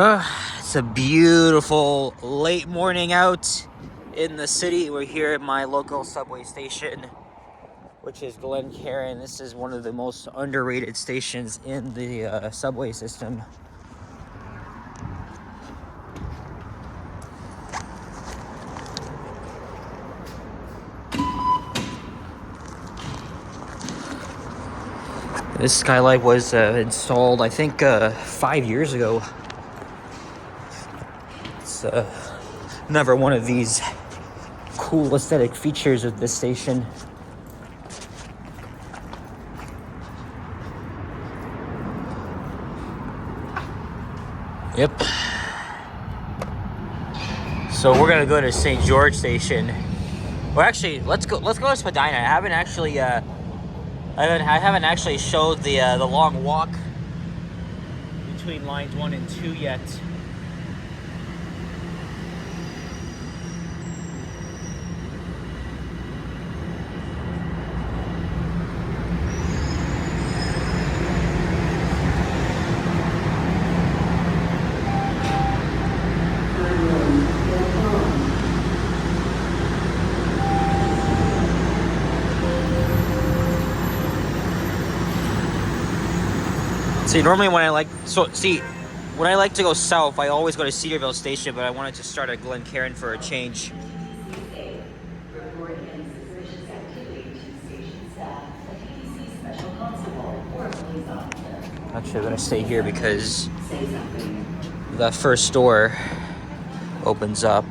It's a beautiful late morning out in the city. We're here at my local subway station, which is Glencairn. This is one of the most underrated stations in the subway system. This skylight was installed, I think, 5 years ago. It's another one of these cool aesthetic features of this station. Yep. So we're gonna go to St. George Station. Well, actually, let's go to Spadina. I haven't actually showed the long walk between lines 1 and 2 yet. See, normally when I like to go south, I always go to Cedarville Station, but I wanted to start at Glencairn for a change. Actually, I'm gonna stay here because the first door opens up.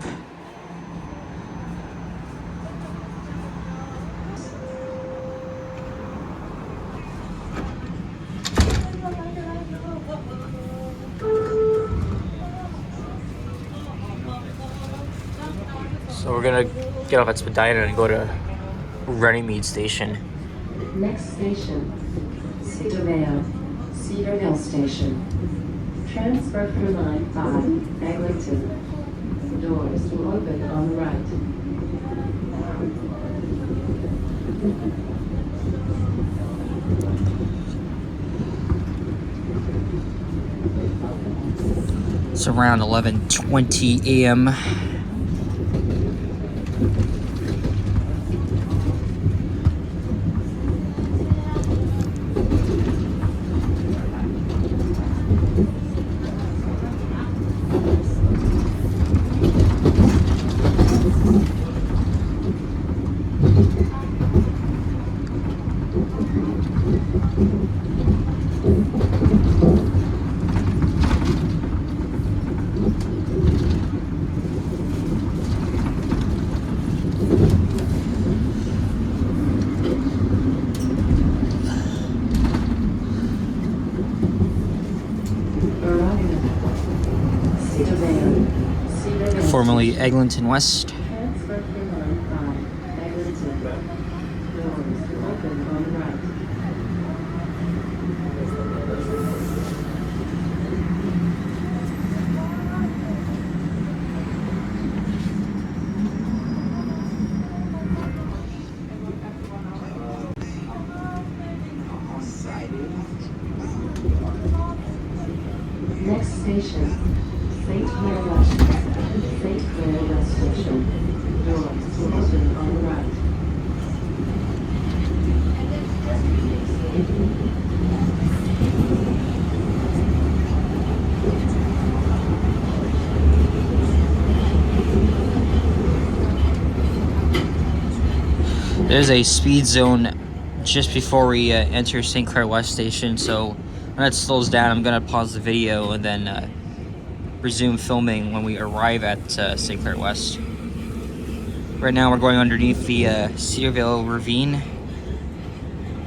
So we're gonna get off at Spadina and go to Runnymede Station. Next station, Cedarville Station. Transfer through line 5, Eglinton. Doors will open on the right. It's around 11:20 a.m. Formerly Eglinton West. Next station, St. Clair West Station. Doors will open on the right. There's a speed zone just before we enter St. Clair West Station, so when it slows down, I'm gonna pause the video and then resume filming when we arrive at St. Clair West. Right now we're going underneath the Cedarville Ravine.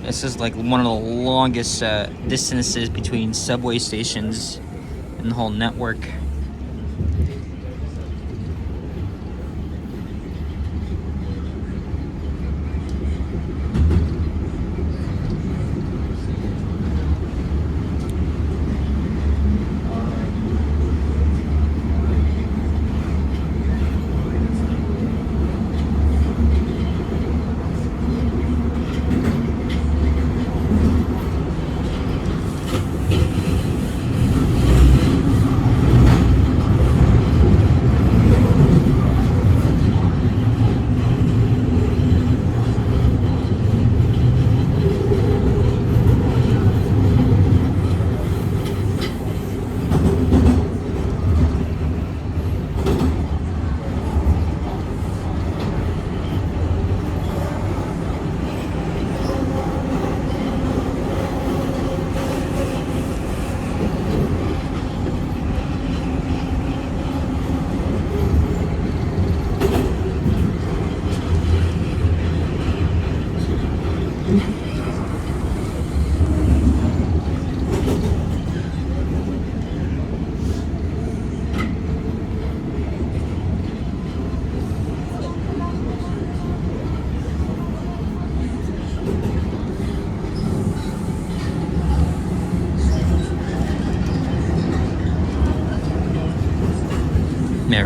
This is like one of the longest distances between subway stations in the whole network.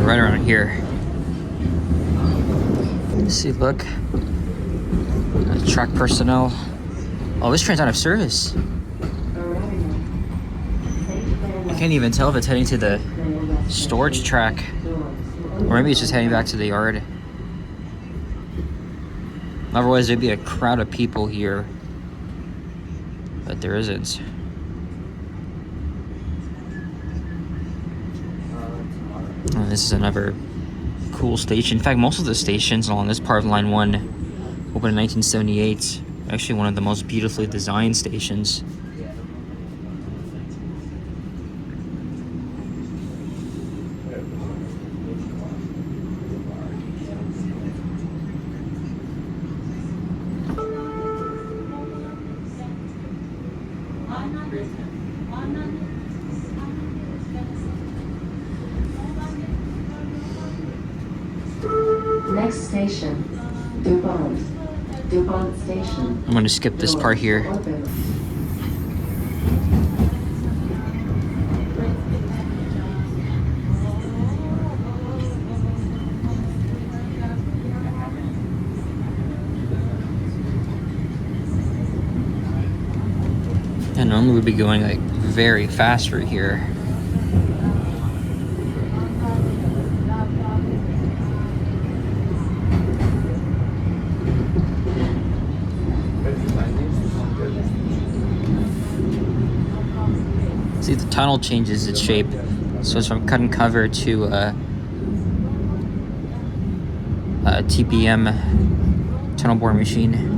right around here. See, look. Track personnel. Oh, this train's out of service. I can't even tell if it's heading to the storage track. Or maybe it's just heading back to the yard. Otherwise, there'd be a crowd of people here. But there isn't. Oh, this is another cool station. In fact, most of the stations along this part of Line 1 opened in 1978. Actually, one of the most beautifully designed stations. Next station, DuPont. DuPont Station. I'm gonna skip this part here. And normally we'd be going like very fast through here. See, the tunnel changes its shape, so it's from cut and cover to TPM tunnel boring machine.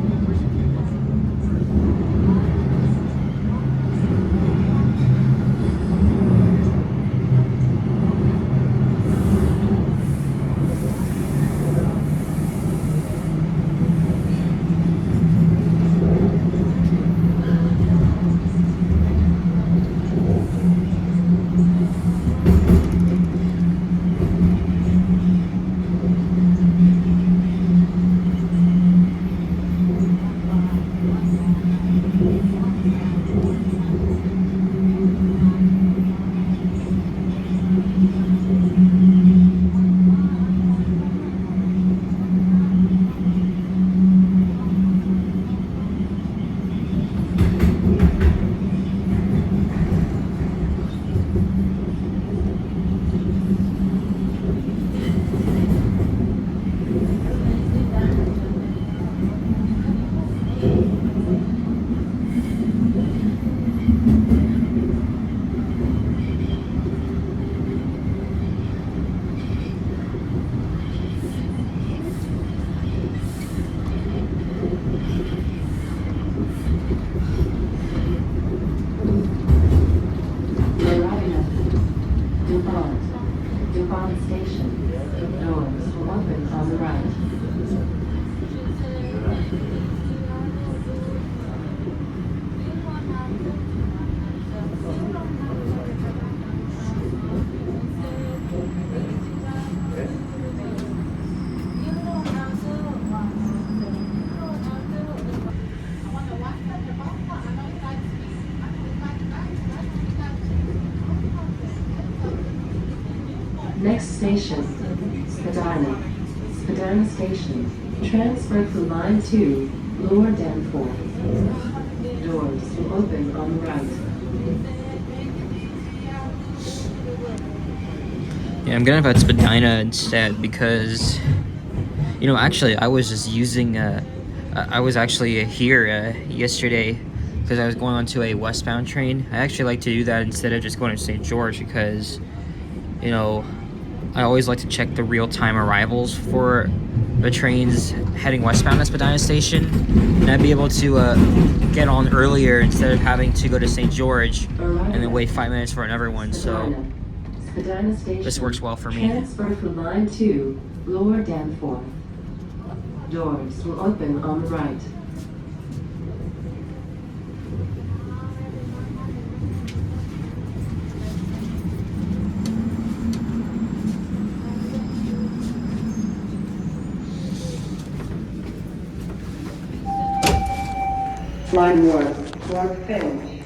DuPont Station. Doors will open on the right. Next station, Spadina. Spadina Station. Transferred from Line 2, Lower Danforth. Doors will open on the right. Yeah, I'm gonna put Spadina instead because, you know, actually I was just using, I was actually here yesterday because I was going onto a westbound train. I actually like to do that instead of just going to St. George because, you know, I always like to check the real-time arrivals for the trains heading westbound at Spadina Station, and I'd be able to get on earlier instead of having to go to St. George and then wait 5 minutes for another one. So this works well for me. Transferred from Line 2, Lower Danforth. Doors will open on the right. Line 1, work finished.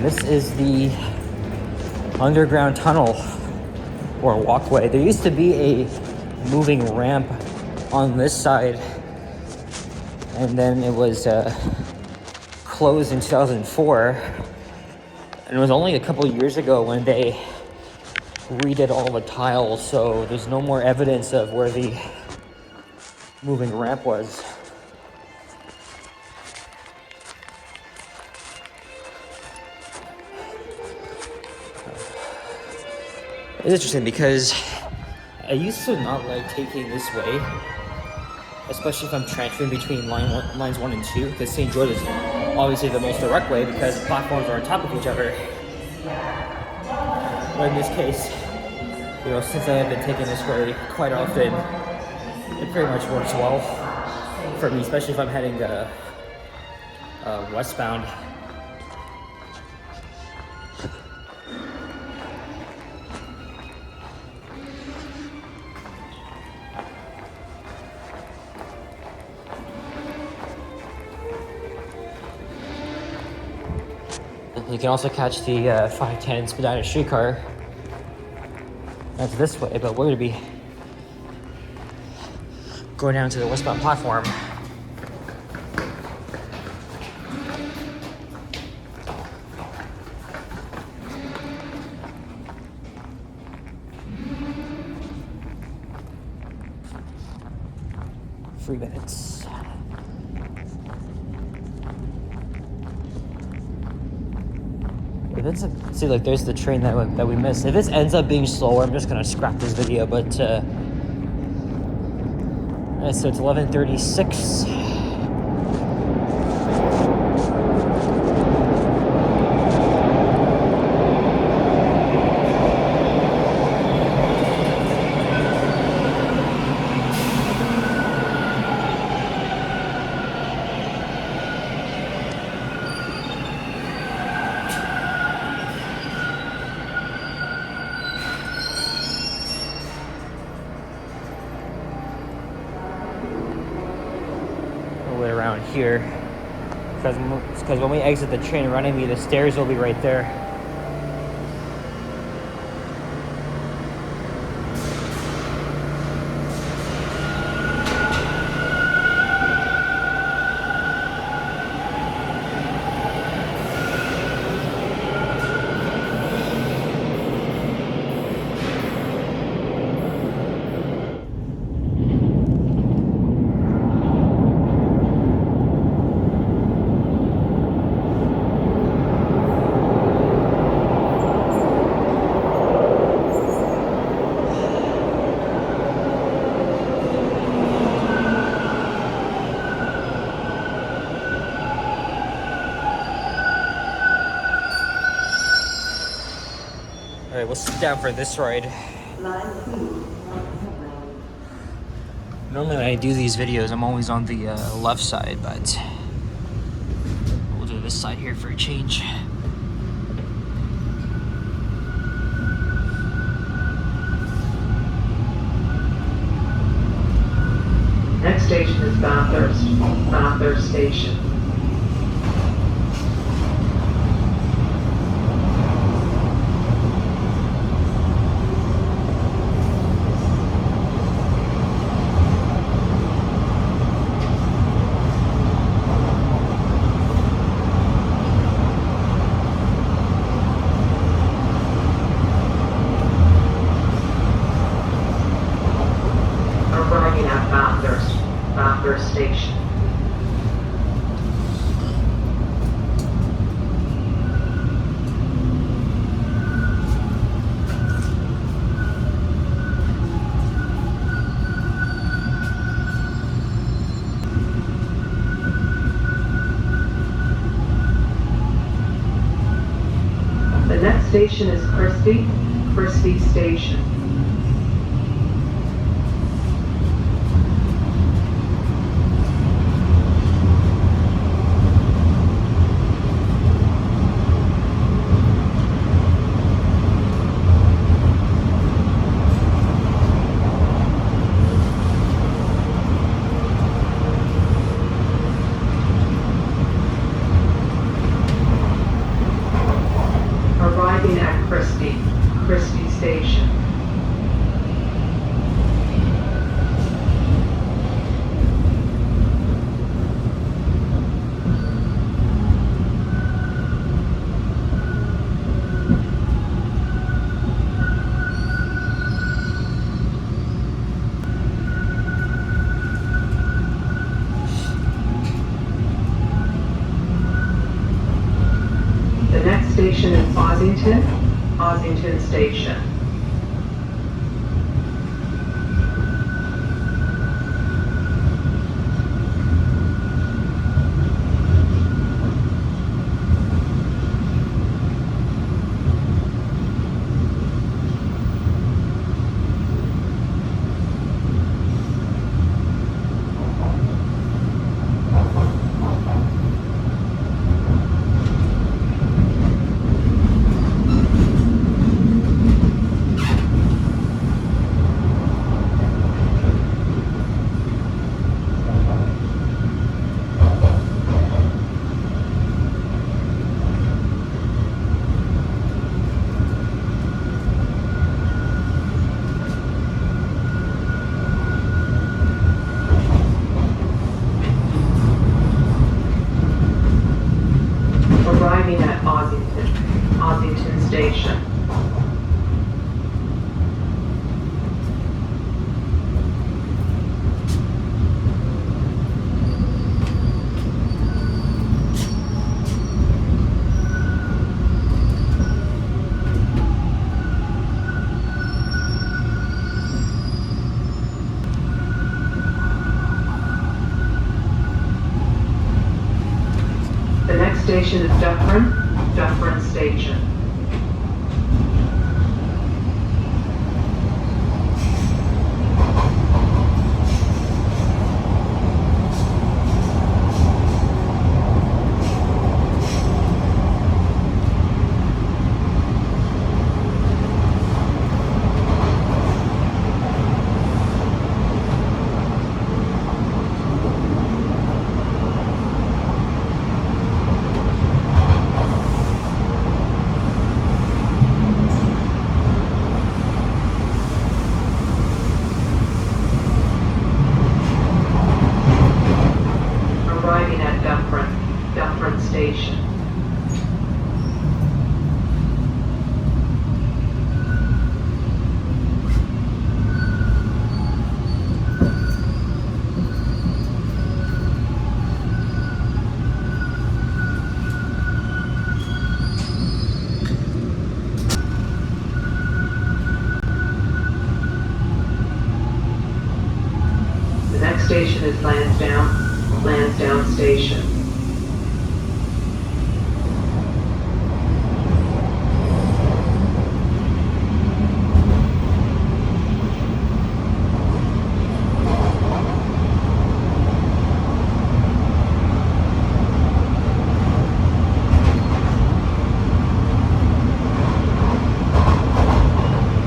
This is the underground tunnel or walkway. There used to be a moving ramp on this side, and then it was closed in 2004. And it was only a couple years ago when they redid all the tiles, so there's no more evidence of where the moving ramp was. It's interesting because I used to not like taking this way, especially if I'm transferring between lines 1 and 2, because St. George is obviously the most direct way because the platforms are on top of each other. But in this case, you know, since I have been taking this way quite often, it pretty much works well for me, especially if I'm heading westbound. You can also catch the 510 Spadina streetcar. That's this way, but we're going to be going down to the westbound platform. Three minutes. If it's see, like, there's the train that we missed. If this ends up being slower, I'm just gonna scrap this video. But so it's 11:36. Way around here, because when we exit the train in Runnymede, the stairs will be right there. Alright, we'll sit down for this ride. Normally when I do these videos, I'm always on the left side, but we'll do this side here for a change. Next station is Bathurst Station. Arriving at Bathurst Station. The next station is Crispy Station. Ossington Station. Arriving at Ossington Station. The next station is Dufferin Station. Arriving at Dufferin Station. The next station is Lansdowne Station.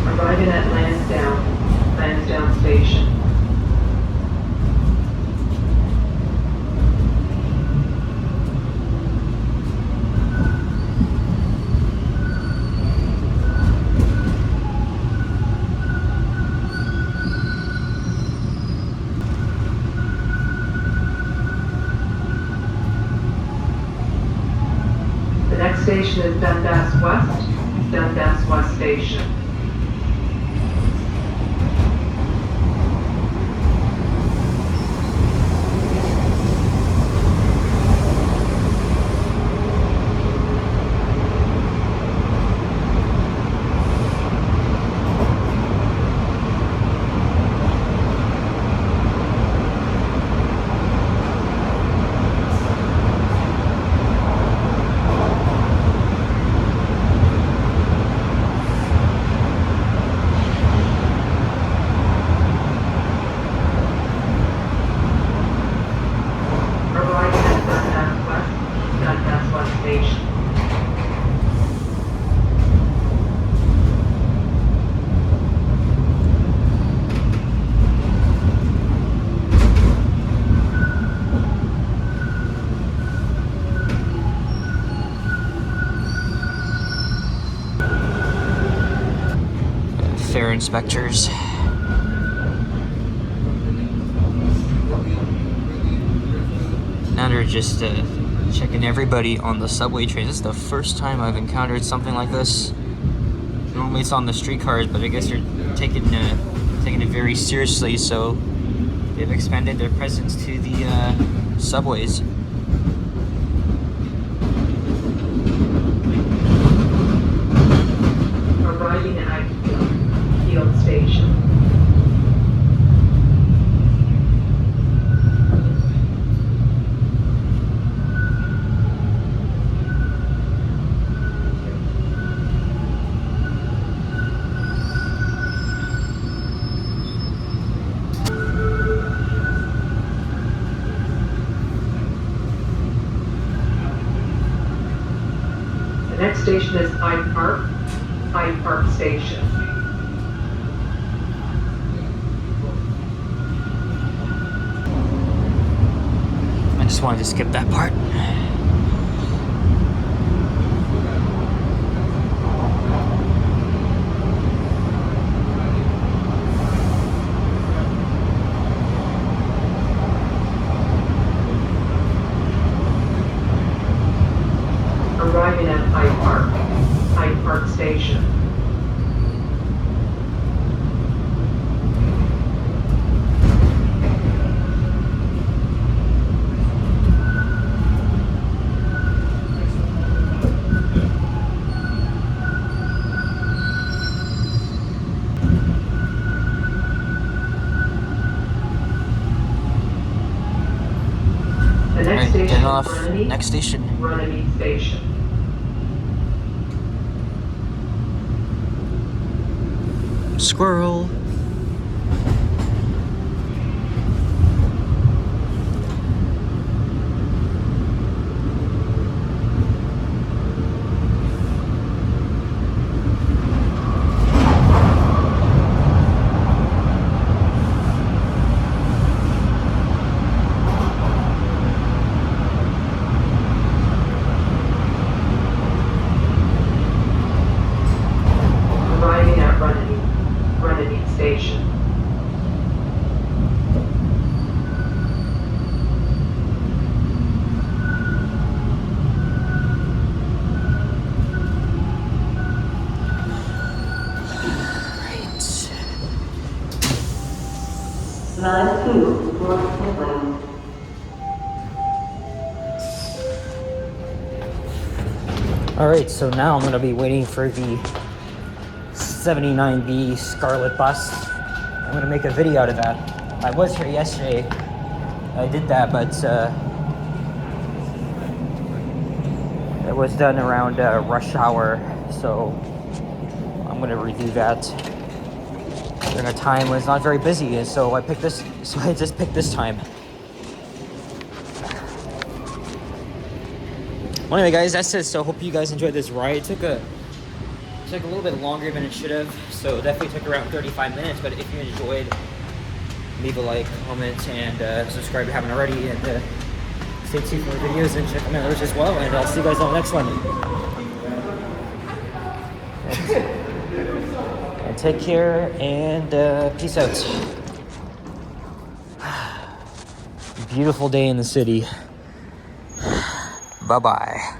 Arriving at Lansdowne Station. The next station is Dundas West Station. Fare inspectors. Now they're just checking everybody on the subway trains. This is the first time I've encountered something like this. Normally it's on the streetcars, but I guess they're taking it very seriously, so they've expanded their presence to the subways. Station. I just wanted to skip that part. Arriving at Hyde Park Station. The next Alright, station, getting off. Runnymede. Next station. Runnymede Station. Squirrel. Arriving at Runnymede Station. Line 2, North Midland. Alright, so now I'm going to be waiting for the 79B Scarlet bus. I'm going to make a video out of that. I was here yesterday. I did that, but it was done around rush hour, so I'm going to review that during a time when it's not very busy, and so I just picked this time. Well, anyway, guys, that's it. So hope you guys enjoyed this ride. It took a little bit longer than it should have, so definitely took around 35 minutes. But if you enjoyed, leave a like, comment, and subscribe if you haven't already. And stay tuned for more videos and check out others as well. And I'll see you guys on the next one. And take care and peace out. Beautiful day in the city. Bye-bye.